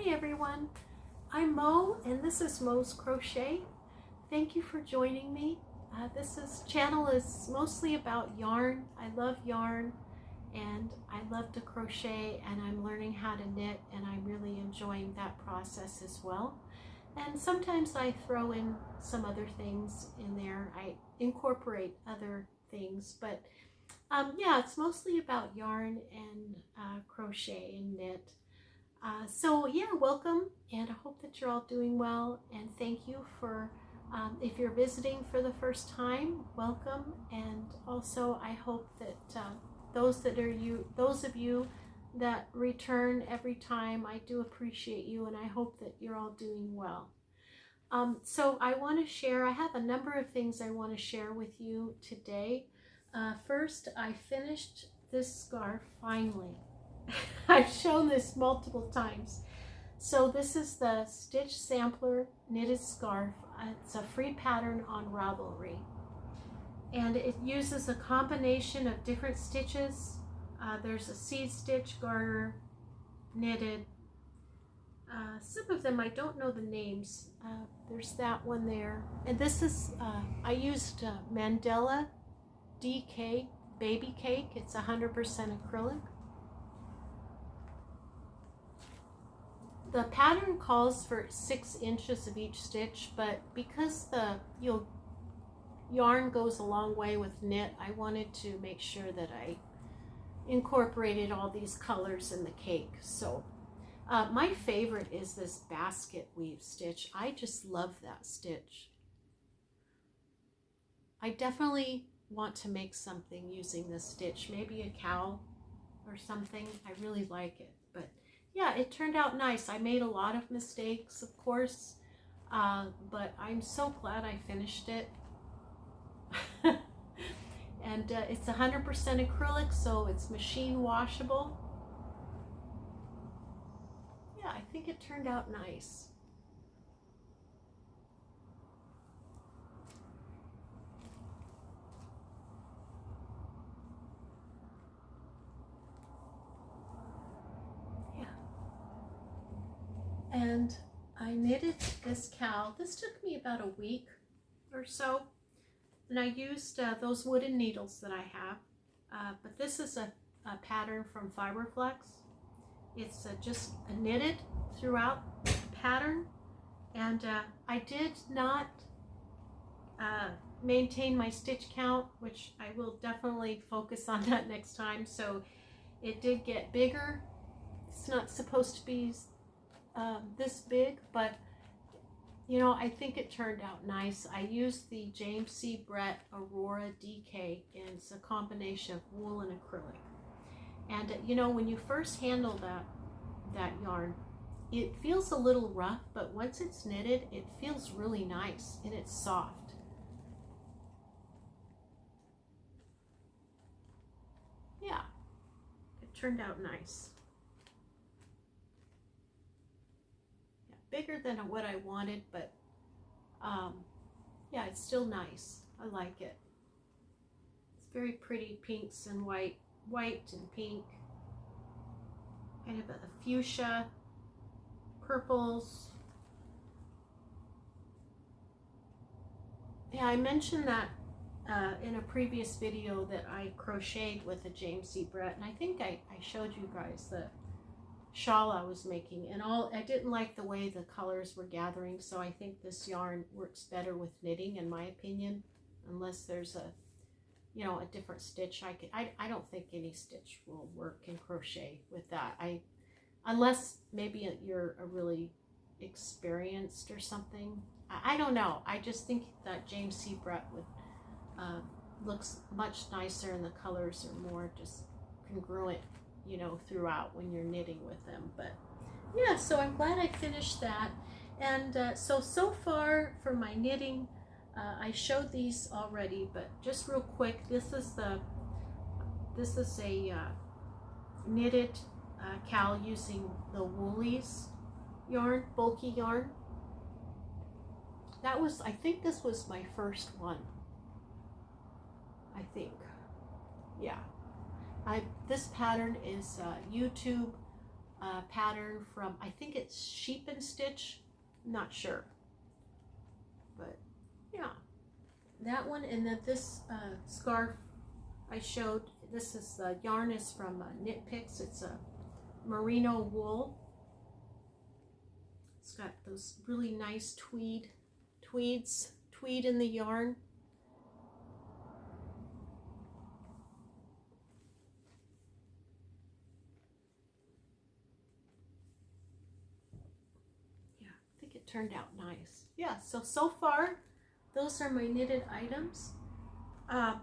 Hi everyone, I'm Mo and this is Mo's Crochet. Thank you for joining me. This channel is mostly about yarn. I love yarn and I love to crochet, and I'm learning how to knit, and I'm really enjoying that process as well. And sometimes I throw in some other things in there. I incorporate other things, but yeah, it's mostly about yarn and crochet and knit. So yeah, welcome, and I hope that you're all doing well, and thank you for if you're visiting for the first time, welcome. And also I hope that those of you that return every time, I do appreciate you, and I hope that you're all doing well. So I want to share, I have a number of things I want to share with you today. First, I finished this scarf finally. I've shown this multiple times. So this is the Stitch Sampler Knitted Scarf. It's a free pattern on Ravelry. And it uses a combination of different stitches. There's a seed stitch, garter, knitted. Some of them I don't know the names. There's that one there. And this is, I used Mandela DK Baby Cake. It's 100% acrylic. The pattern calls for 6 inches of each stitch, but because the yarn goes a long way with knit, I wanted to make sure that I incorporated all these colors in the cake. So my favorite is this basket weave stitch. I just love that stitch. I definitely want to make something using this stitch, maybe a cowl or something. I really like it, but yeah, it turned out nice. I made a lot of mistakes, of course, but I'm so glad I finished it. And it's 100% acrylic, so it's machine washable. Yeah, I think it turned out nice. And I knitted this cowl. This took me about a week or so, and I used those wooden needles that I have, but this is a pattern from Fiberflex. It's just knitted throughout the pattern, and I did not maintain my stitch count, which I will definitely focus on that next time. So it did get bigger. It's not supposed to be this big, but you know, I think it turned out nice. I used the James C. Brett Aurora DK, and it's a combination of wool and acrylic. And you know, when you first handle that yarn, it feels a little rough, but once it's knitted, it feels really nice and it's soft. Yeah, it turned out nice. Bigger than what I wanted, but yeah, it's still nice. I like it. It's very pretty pinks and white and pink, kind of a fuchsia, purples. Yeah, I mentioned that in a previous video that I crocheted with a James C. Brett, and I think I showed you guys the shawl I was making, and I didn't like the way the colors were gathering, so I think this yarn works better with knitting, in my opinion, unless there's a different stitch. I don't think any stitch will work in crochet with that, unless maybe you're a really experienced or something. I don't know. I just think that James C. Brett would looks much nicer, and the colors are more just congruent, you know, throughout when you're knitting with them. But yeah, so I'm glad I finished that. And so far for my knitting, I showed these already, but just real quick, this is a knitted cowl using the Woolies yarn, bulky yarn. That was, I think this was my first one. I think, yeah. This pattern is YouTube pattern from, I think it's Sheep and Stitch, not sure, but yeah, that one. And then this scarf I showed, this is the yarn is from Knit Picks. It's a merino wool. It's got those really nice tweed in the yarn. Yeah, I think it turned out nice. Yeah, so far, those are my knitted items. I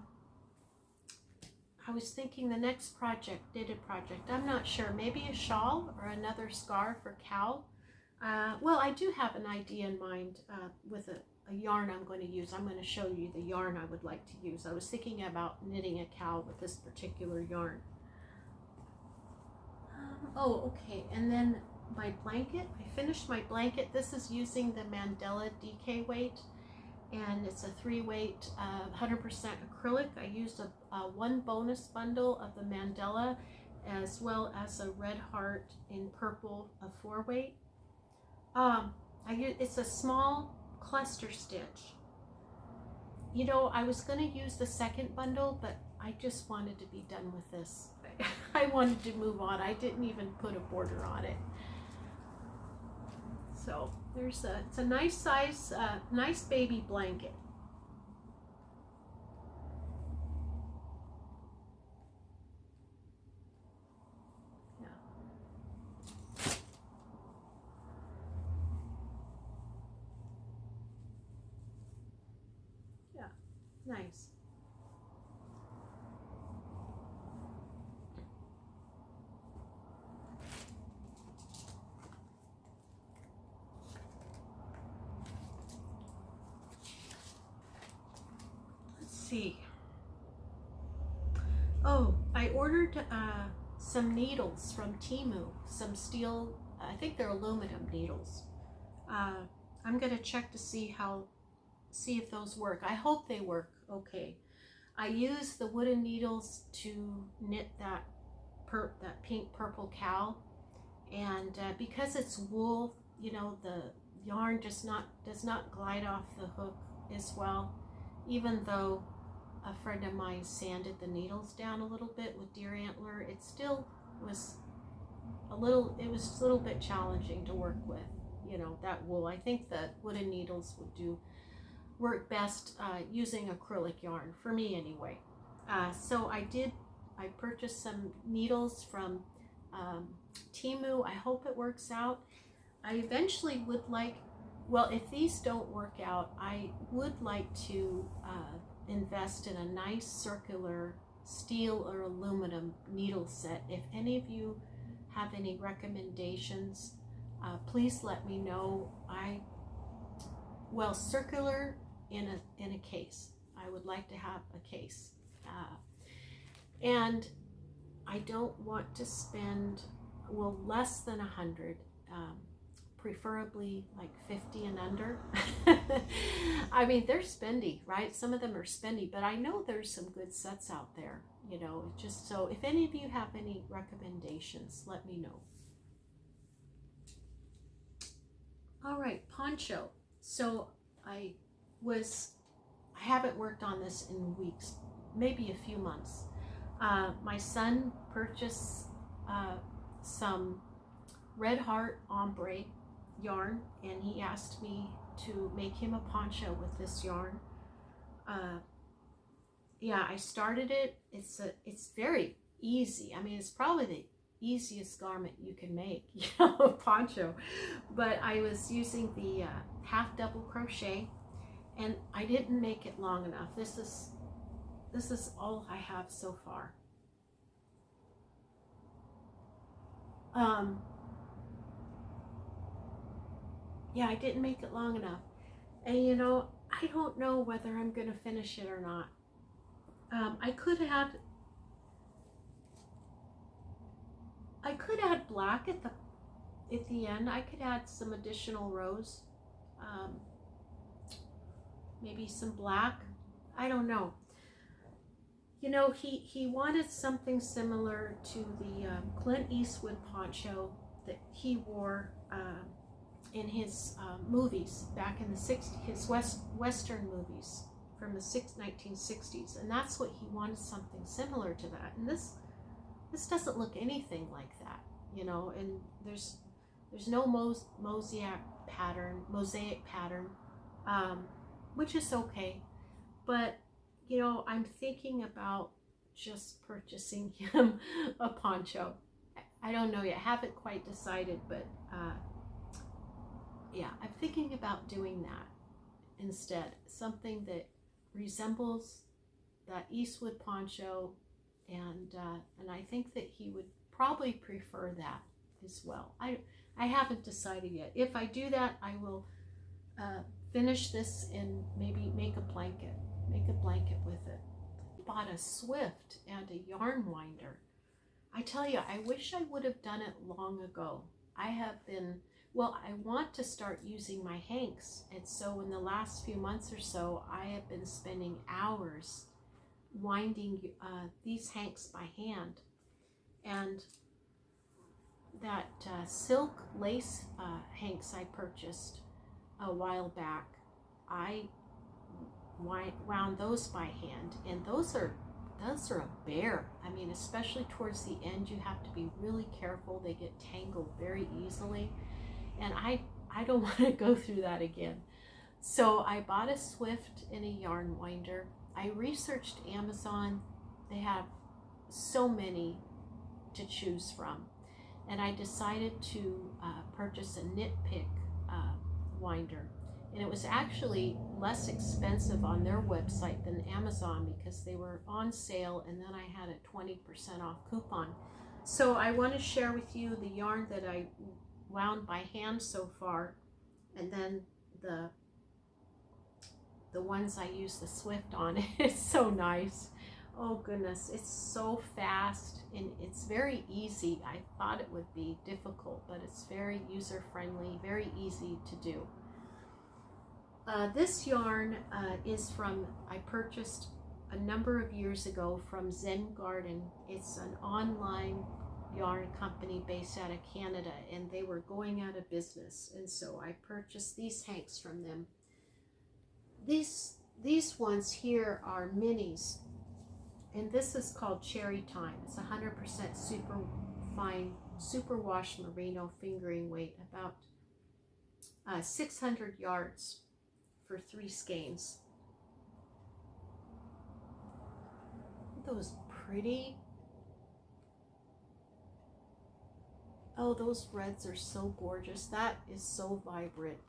was thinking the next knitted project, I'm not sure, maybe a shawl or another scarf or cowl. Well, I do have an idea in mind with a yarn I'm going to use. I'm going to show you the yarn I would like to use. I was thinking about knitting a cowl with this particular yarn. Oh, okay, and then my blanket. I finished my blanket. This is using the Mandala DK weight, and it's a 3-weight, 100% acrylic. I used a one bonus bundle of the Mandala, as well as a red heart in purple, a 4-weight. It's a small cluster stitch. You know, I was going to use the second bundle, but I just wanted to be done with this. I wanted to move on. I didn't even put a border on it. So it's a nice size, nice baby blanket. Nice. Let's see. Oh, I ordered some needles from Temu, some steel, I think they're aluminum needles. I'm gonna check to see if those work. I hope they work okay. I use the wooden needles to knit that pink purple cowl, and because it's wool, you know, the yarn does not glide off the hook as well, even though a friend of mine sanded the needles down a little bit with deer antler. It still was a little bit challenging to work with, you know, that wool. I think the wooden needles would work best using acrylic yarn, for me anyway. So I purchased some needles from Temu. I hope it works out. I eventually would like, well, if these don't work out, I would like to invest in a nice circular steel or aluminum needle set. If any of you have any recommendations, please let me know. Circular in a case. I would like to have a case, and I don't want to spend less than 100, preferably like 50 and under. I mean, they're spendy, right? Some of them are spendy, but I know there's some good sets out there, you know. Just so if any of you have any recommendations, let me know. All right, poncho. So I haven't worked on this in weeks, maybe a few months. My son purchased some Red Heart Ombre yarn, and he asked me to make him a poncho with this yarn. Yeah, I started it. It's very easy. I mean, it's probably the easiest garment you can make, you know, a poncho. But I was using the half double crochet, and I didn't make it long enough. This is all I have so far. Yeah, I didn't make it long enough, and you know, I don't know whether I'm gonna finish it or not. I could add black at the end. I could add some additional rows, maybe some black. I don't know. You know, he wanted something similar to the Clint Eastwood poncho that he wore in his movies back in the 60s, his Western movies from the 1960s. And that's what he wanted, something similar to that. And this doesn't look anything like that, you know, and there's no mosaic pattern, which is okay. But, you know, I'm thinking about just purchasing him a poncho. I don't know yet, haven't quite decided, but yeah, I'm thinking about doing that instead. Something that resembles that Eastwood poncho, and I think that he would probably prefer that as well. I haven't decided yet. If I do that, I will finish this and maybe make a blanket with it. Bought a Swift and a yarn winder. I tell you, I wish I would have done it long ago. I want to start using my hanks, and so in the last few months or so, I have been spending hours winding these hanks by hand. And that silk lace hanks I purchased a while back, I wound those by hand, and those are a bear. I mean, especially towards the end, you have to be really careful. They get tangled very easily, and I don't want to go through that again. So I bought a Swift and a yarn winder. I researched Amazon. They have so many to choose from, and I decided to purchase a Knit Pick winder. And it was actually less expensive on their website than Amazon because they were on sale, and then I had a 20% off coupon. So I want to share with you the yarn that I wound by hand so far, and then the ones I use the Swift on. It's so nice. Oh goodness, it's so fast and it's very easy. I thought it would be difficult, but it's very user-friendly, very easy to do. This yarn is from, I purchased a number of years ago from Zen Garden. It's an online yarn company based out of Canada, and they were going out of business, and so I purchased these hanks from them. These ones here are minis, and this is called Cherry Time. It's 100% super fine, superwash merino fingering weight, about 600 yards for 3 skeins. Aren't those pretty? Oh, those reds are so gorgeous. That is so vibrant.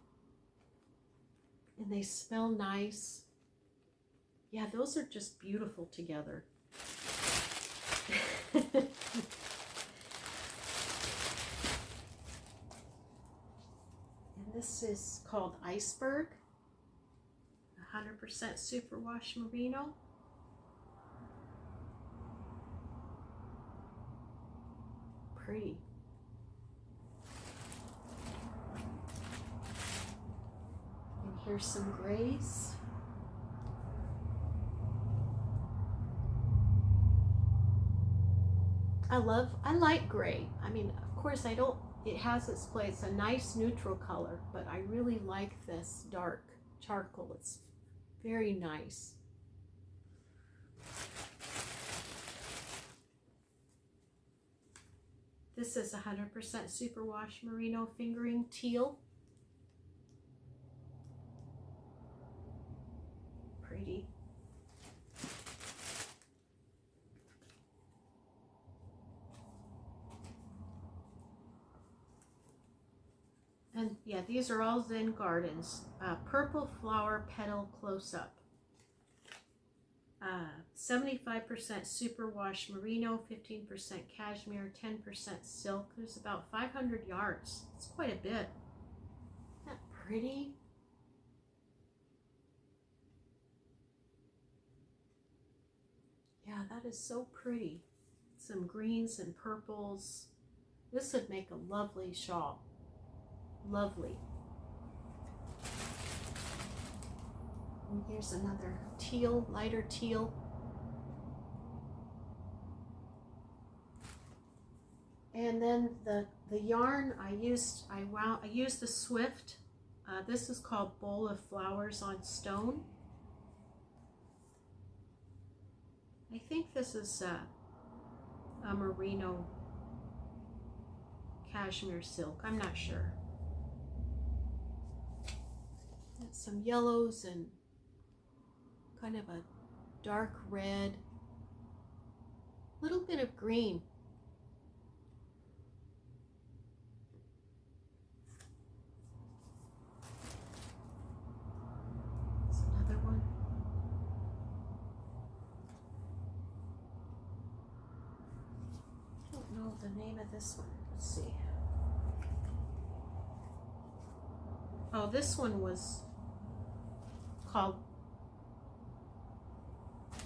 And they smell nice. Yeah, those are just beautiful together. And this is called Iceberg. 100% superwash merino. Pretty. And here's some grays. I like gray. I mean, of course it has its place. It's a nice neutral color, but I really like this dark charcoal. It's very nice. This is 100% superwash merino fingering teal. Pretty. And yeah, these are all Zen Gardens. Purple flower petal close-up. 75% superwash merino, 15% cashmere, 10% silk. There's about 500 yards. It's quite a bit. Isn't that pretty? Yeah, that is so pretty. Some greens and purples. This would make a lovely shawl. Lovely. And here's another teal, lighter teal. And then the yarn I used the Swift. This is called Bowl of Flowers on Stone. I think this is a merino cashmere silk. I'm not sure. Got some yellows and kind of a dark red, little bit of green. There's another one. I don't know the name of this one. Let's see. Oh, this one was called,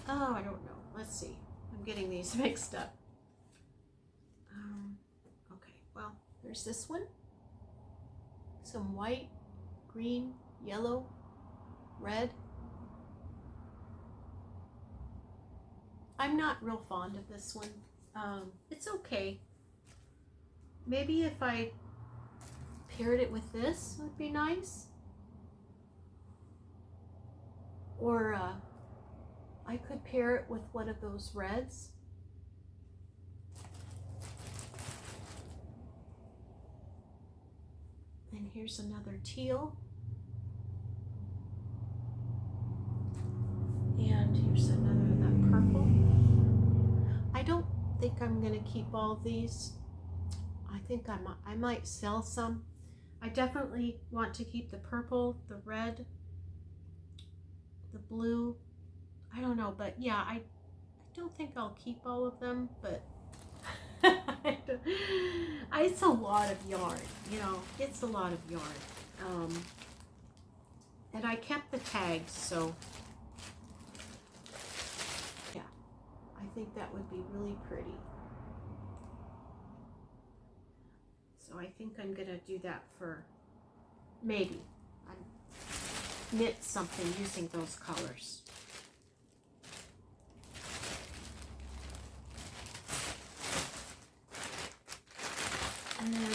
oh, I don't know. Let's see. I'm getting these mixed up. Okay, well, there's this one. Some white, green, yellow, red. I'm not real fond of this one. It's okay. Maybe if I paired it with this, it would be nice. Or I could pair it with one of those reds. And here's another teal. And here's another, that purple. I don't think I'm gonna keep all these. I think I might sell some. I definitely want to keep the purple, the red, the blue. I don't know, but yeah, I don't think I'll keep all of them, but it's a lot of yarn, you know, it's a lot of yarn. And I kept the tags, so yeah, I think that would be really pretty. So I think I'm gonna do that for maybe. Knit something using those colors. And then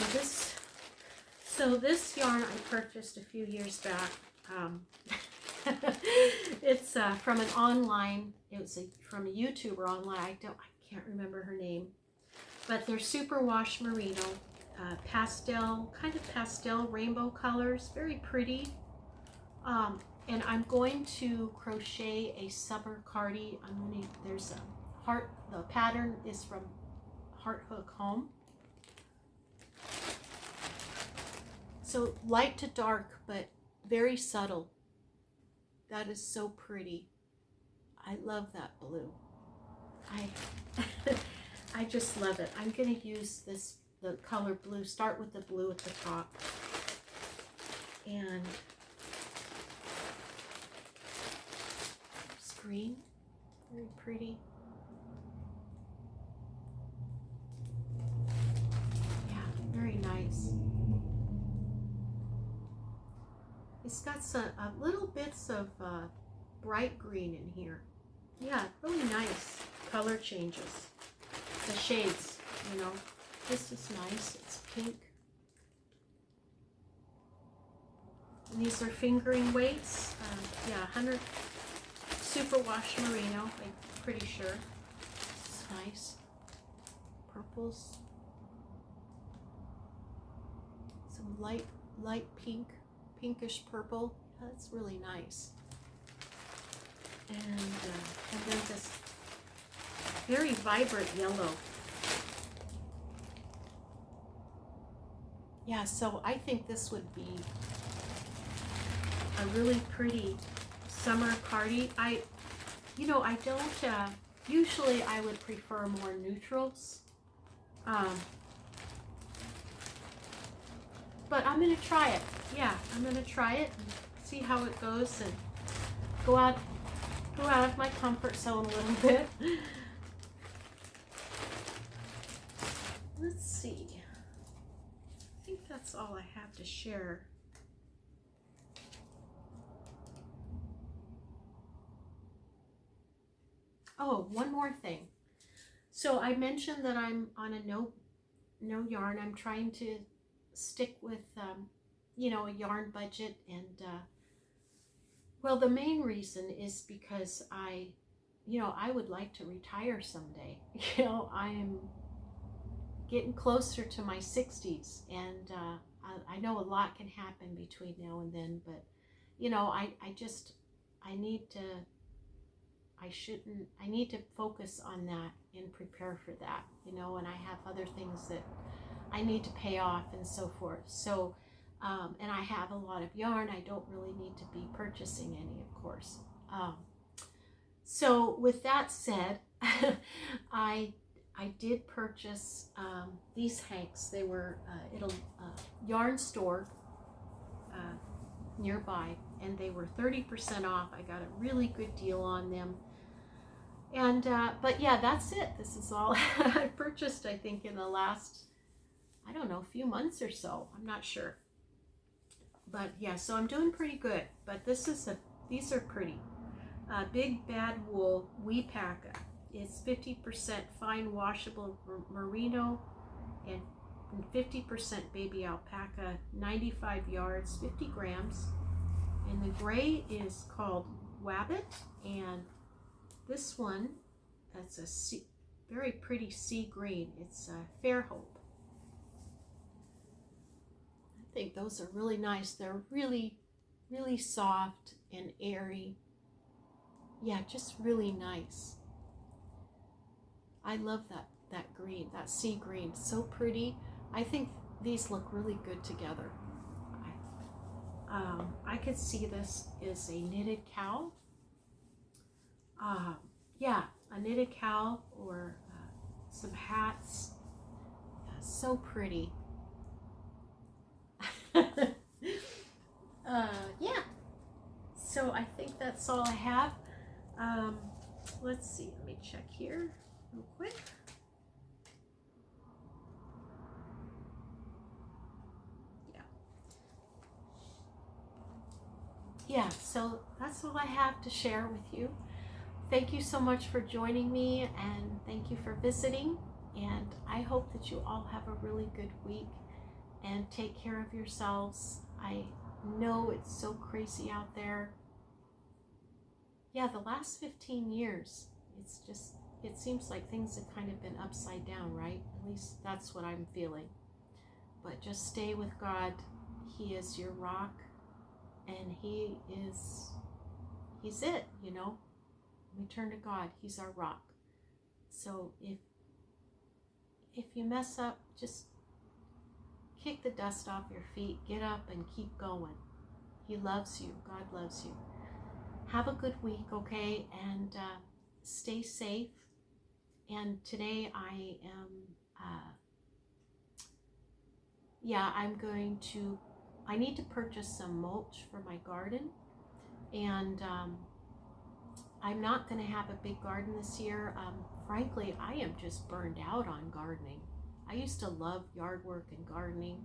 this yarn I purchased a few years back. It's from an online, it was from a YouTuber online. I can't remember her name, but they're superwash merino, pastel, kind of pastel rainbow colors, very pretty. And I'm going to crochet a summer cardi. There's a heart, the pattern is from Heart Hook Home. So light to dark, but very subtle. That is so pretty. I love that blue. I just love it. I'm gonna use the color blue, start with the blue at the top. And green, very pretty. Yeah, very nice. It's got some little bits of bright green in here. Yeah, really nice color changes. The shades, you know. This is nice. It's pink. And these are fingering weights. Yeah, 100 superwash merino. I'm pretty sure. It's nice. Purples. Some light pink. Pinkish purple. That's really nice. And then this very vibrant yellow. Yeah, so I think this would be a really pretty summer cardi. I don't, usually I would prefer more neutrals. But I'm going to try it. Yeah, I'm going to try it and see how it goes and go out of my comfort zone a little bit. Let's see. I think that's all I have to share. Oh, one more thing. So I mentioned that I'm on a no no yarn. I'm trying to stick with, you know, a yarn budget. And, well, the main reason is because you know, I would like to retire someday. You know, I am getting closer to my 60s, and I know a lot can happen between now and then, but, you know, I need to, I need to focus on that and prepare for that, you know, and I have other things that I need to pay off and so forth. So, and I have a lot of yarn. I don't really need to be purchasing any, of course. So with that said, I did purchase these hanks. They were at a yarn store nearby, and they were 30% off. I got a really good deal on them. And but yeah, that's it. This is all I purchased, I think, in the last, I don't know, few months or so. I'm not sure. But yeah, so I'm doing pretty good. But these are pretty. Big Bad Wool Weepaca. It's 50% fine washable merino and 50% baby alpaca, 95 yards, 50 grams. And the gray is called Wabbit, and this one, that's a very pretty sea green. It's Fairhope. I think those are really nice. They're really, really soft and airy. Yeah, just really nice. I love that green, that sea green. So pretty. I think these look really good together. I could see this is a knitted cowl. Yeah, a knitted cowl or some hats. Yeah, so pretty. Yeah, so I think that's all I have. Let's see, let me check here real quick. Yeah, so that's all I have to share with you. Thank you so much for joining me, and thank you for visiting, and I hope that you all have a really good week and take care of yourselves. I know it's so crazy out there. Yeah, the last 15 years, it seems like things have kind of been upside down, right? At least that's what I'm feeling. But just stay with God. He is your rock, and He's it, you know. We turn to God. He's our rock. So if you mess up, just kick the dust off your feet, get up and keep going. He loves you. God loves you. Have a good week, okay? And stay safe. And today I need to purchase some mulch for my garden. And I'm not going to have a big garden this year. Frankly, I am just burned out on gardening. I used to love yard work and gardening,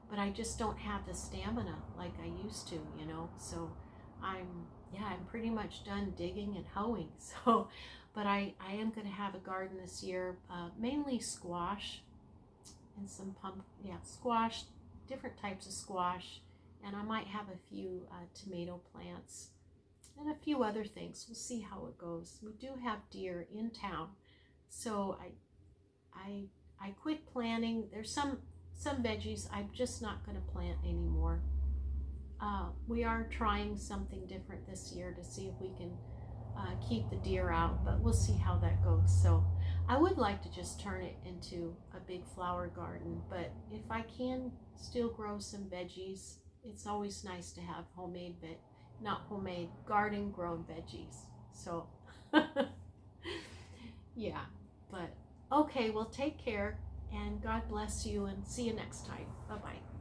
but I just don't have the stamina like I used to, you know. So I'm pretty much done digging and hoeing. So, but I am going to have a garden this year, mainly squash and some squash, different types of squash, and I might have a few tomato plants and a few other things. We'll see how it goes. We do have deer in town, so I quit planting. There's some veggies I'm just not going to plant anymore. We are trying something different this year to see if we can keep the deer out, but we'll see how that goes. So I would like to just turn it into a big flower garden, but if I can still grow some veggies, it's always nice to have garden grown veggies. So yeah, but okay, well, take care, and God bless you, and see you next time. Bye-bye.